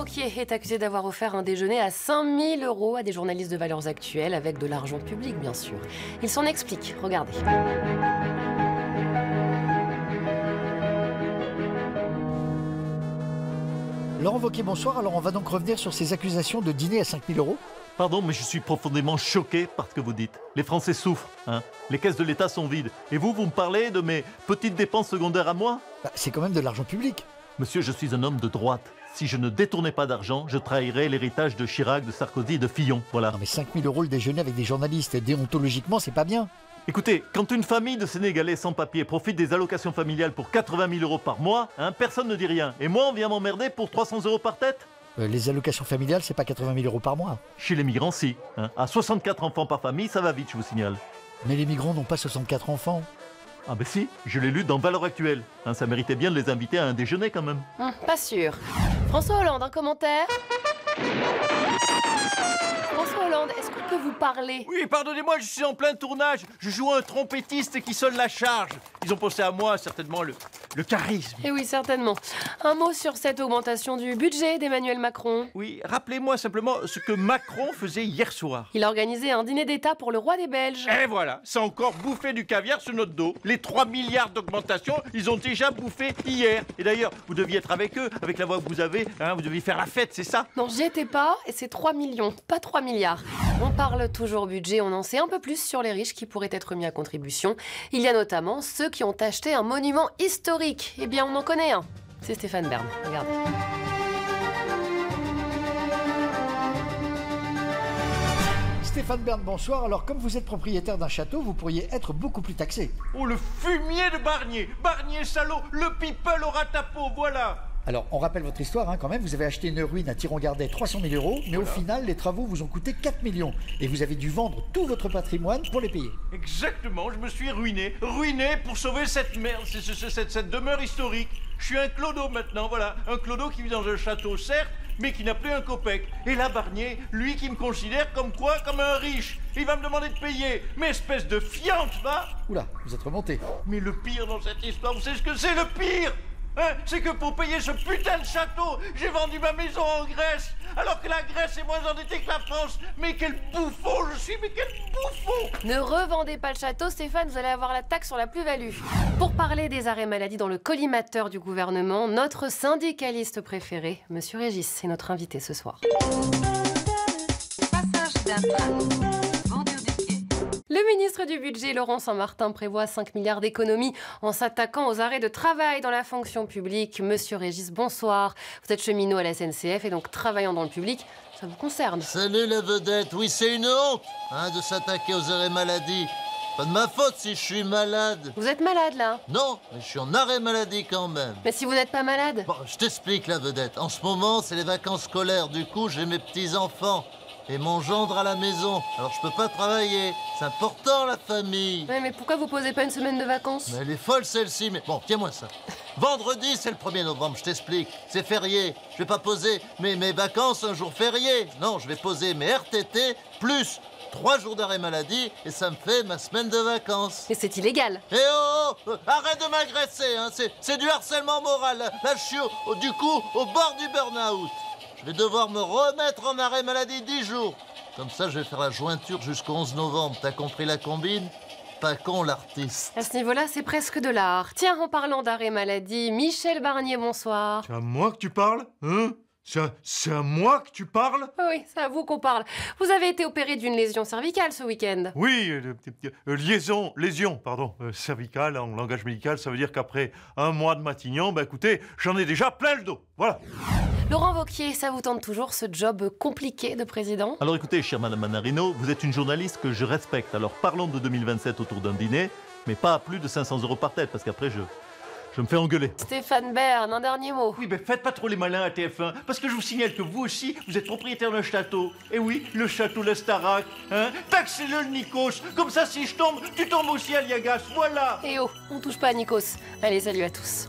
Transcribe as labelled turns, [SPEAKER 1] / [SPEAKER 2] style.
[SPEAKER 1] Wauquiez est accusé d'avoir offert un déjeuner à 5 000 € à des journalistes de Valeurs Actuelles, avec de l'argent public, bien sûr. Il s'en explique, regardez.
[SPEAKER 2] Laurent Wauquiez, bonsoir. Alors on va donc revenir sur ces accusations de dîner à 5 000 €.
[SPEAKER 3] Pardon, mais je suis profondément choqué par ce que vous dites. Les Français souffrent, hein. Les caisses de l'État sont vides. Et vous me parlez de mes petites dépenses secondaires à moi?
[SPEAKER 2] C'est quand même de l'argent public.
[SPEAKER 3] Monsieur, je suis un homme de droite. Si je ne détournais pas d'argent, je trahirais l'héritage de Chirac, de Sarkozy et de Fillon. Voilà.
[SPEAKER 2] Non mais 5 000 € le déjeuner avec des journalistes, déontologiquement, c'est pas bien.
[SPEAKER 3] Écoutez, quand une famille de Sénégalais sans papier profite des allocations familiales pour 80 000 € par mois, hein, personne ne dit rien. Et moi, on vient m'emmerder pour 300 € par tête?
[SPEAKER 2] Les allocations familiales, c'est pas 80 000 € par mois.
[SPEAKER 3] Chez les migrants, si. Hein. À 64 enfants par famille, ça va vite, je vous signale.
[SPEAKER 2] Mais les migrants n'ont pas 64 enfants.
[SPEAKER 3] Ah ben si, je l'ai lu dans Valeurs Actuelles. Hein, ça méritait bien de les inviter à un déjeuner quand même.
[SPEAKER 1] Pas sûr. François Hollande, un commentaire? François Hollande, est-ce qu'on peut vous parler?
[SPEAKER 4] Oui, pardonnez-moi, je suis en plein tournage. Je joue un trompettiste qui sonne la charge. Ils ont pensé à moi, certainement, le charisme.
[SPEAKER 1] Eh oui, certainement. Un mot sur cette augmentation du budget d'Emmanuel Macron.
[SPEAKER 4] Oui, rappelez-moi simplement ce que Macron faisait hier soir.
[SPEAKER 1] Il a organisé un dîner d'État pour le roi des Belges.
[SPEAKER 4] Et voilà, c'est encore bouffé du caviar sur notre dos. Les 3 milliards d'augmentation, ils ont déjà bouffé hier. Et d'ailleurs, vous deviez être avec eux, avec la voix que vous avez, hein, vous deviez faire la fête, c'est ça?
[SPEAKER 1] Non, j'y étais pas, et c'est 3 millions, pas 3 milliards. On parle toujours budget, on en sait un peu plus sur les riches qui pourraient être mis à contribution. Il y a notamment ceux qui ont acheté un monument historique. Eh bien, on en connaît un. C'est Stéphane Bern. Regardez.
[SPEAKER 2] Stéphane Bern, bonsoir. Alors comme vous êtes propriétaire d'un château, vous pourriez être beaucoup plus taxé.
[SPEAKER 4] Oh, le fumier de Barnier. Barnier salaud, le people au ratapo, voilà.
[SPEAKER 2] Alors, on rappelle votre histoire, hein, quand même. Vous avez acheté une ruine à Thirongardais, 300 000 €, mais au final, les travaux vous ont coûté 4 millions. Et vous avez dû vendre tout votre patrimoine pour les payer.
[SPEAKER 4] Exactement, je me suis ruiné pour sauver cette merde, cette demeure historique. Je suis un clodo maintenant, voilà. Un clodo qui vit dans un château, certes, mais qui n'a plus un copec. Et là, Barnier, lui qui me considère comme quoi? Comme un riche. Il va me demander de payer. Mais espèce de fiante, va.
[SPEAKER 2] Oula, vous êtes remonté.
[SPEAKER 4] Mais le pire dans cette histoire, vous savez ce que c'est le pire? Hein, c'est que pour payer ce putain de château, j'ai vendu ma maison en Grèce, alors que la Grèce est moins endettée que la France. Mais quel bouffon je suis, mais quel bouffon!
[SPEAKER 1] Ne revendez pas le château, Stéphane, vous allez avoir la taxe sur la plus-value. Pour parler des arrêts maladie dans le collimateur du gouvernement, notre syndicaliste préféré, Monsieur Régis, est notre invité ce soir.
[SPEAKER 5] Passage d'un train. Vendu au dépied.
[SPEAKER 1] Le ministre du Budget, Laurent Saint-Martin, prévoit 5 milliards d'économies en s'attaquant aux arrêts de travail dans la fonction publique. Monsieur Régis, bonsoir. Vous êtes cheminot à la SNCF et donc travaillant dans le public, ça vous concerne.
[SPEAKER 6] Salut la vedette, oui c'est une honte hein, de s'attaquer aux arrêts maladie. Pas de ma faute si je suis malade.
[SPEAKER 1] Vous êtes malade là?
[SPEAKER 6] Non, mais je suis en arrêt maladie quand même.
[SPEAKER 1] Mais si vous n'êtes pas malade?
[SPEAKER 6] Bon, je t'explique la vedette. En ce moment, c'est les vacances scolaires. Du coup, j'ai mes petits-enfants et mon gendre à la maison. Alors je peux pas travailler. C'est important la famille.
[SPEAKER 1] Ouais, mais pourquoi vous posez pas une semaine de vacances?
[SPEAKER 6] Mais elle est folle celle-ci, mais bon, tiens-moi ça. Vendredi, c'est le 1er novembre, je t'explique. C'est férié. Je vais pas poser mes vacances un jour férié. Non, je vais poser mes RTT plus 3 jours d'arrêt maladie et ça me fait ma semaine de vacances.
[SPEAKER 1] Mais c'est illégal.
[SPEAKER 6] Eh oh, arrête de m'agresser, hein. C'est du harcèlement moral. Là, je suis du coup au bord du burn-out. Je vais devoir me remettre en arrêt maladie 10 jours. Comme ça, je vais faire la jointure jusqu'au 11 novembre. T'as compris la combine? Pas con, l'artiste.
[SPEAKER 1] À ce niveau-là, c'est presque de l'art. Tiens, en parlant d'arrêt maladie, Michel Barnier, bonsoir.
[SPEAKER 7] C'est à moi que tu parles, hein? C'est à moi que tu parles?
[SPEAKER 1] Oui, c'est à vous qu'on parle. Vous avez été opéré d'une lésion cervicale ce week-end.
[SPEAKER 7] Oui, lésion, cervicale en langage médical, ça veut dire qu'après un mois de Matignon, bah écoutez, j'en ai déjà plein le dos, voilà.
[SPEAKER 1] Laurent Wauquiez, ça vous tente toujours ce job compliqué de président?
[SPEAKER 3] Alors écoutez, chère Madame Manarino, vous êtes une journaliste que je respecte. Alors parlons de 2027 autour d'un dîner, mais pas à plus de 500 € par tête, parce qu'après je me fais engueuler.
[SPEAKER 1] Stéphane Bern, un dernier mot.
[SPEAKER 4] Oui, mais faites pas trop les malins à TF1, parce que je vous signale que vous aussi, vous êtes propriétaire d'un château. Et oui, le château Lestarac, hein. Taxez-le, le Nikos. Comme ça, si je tombe, tu tombes aussi à Liagas, voilà.
[SPEAKER 1] Eh oh, on touche pas à Nikos. Allez, salut à tous.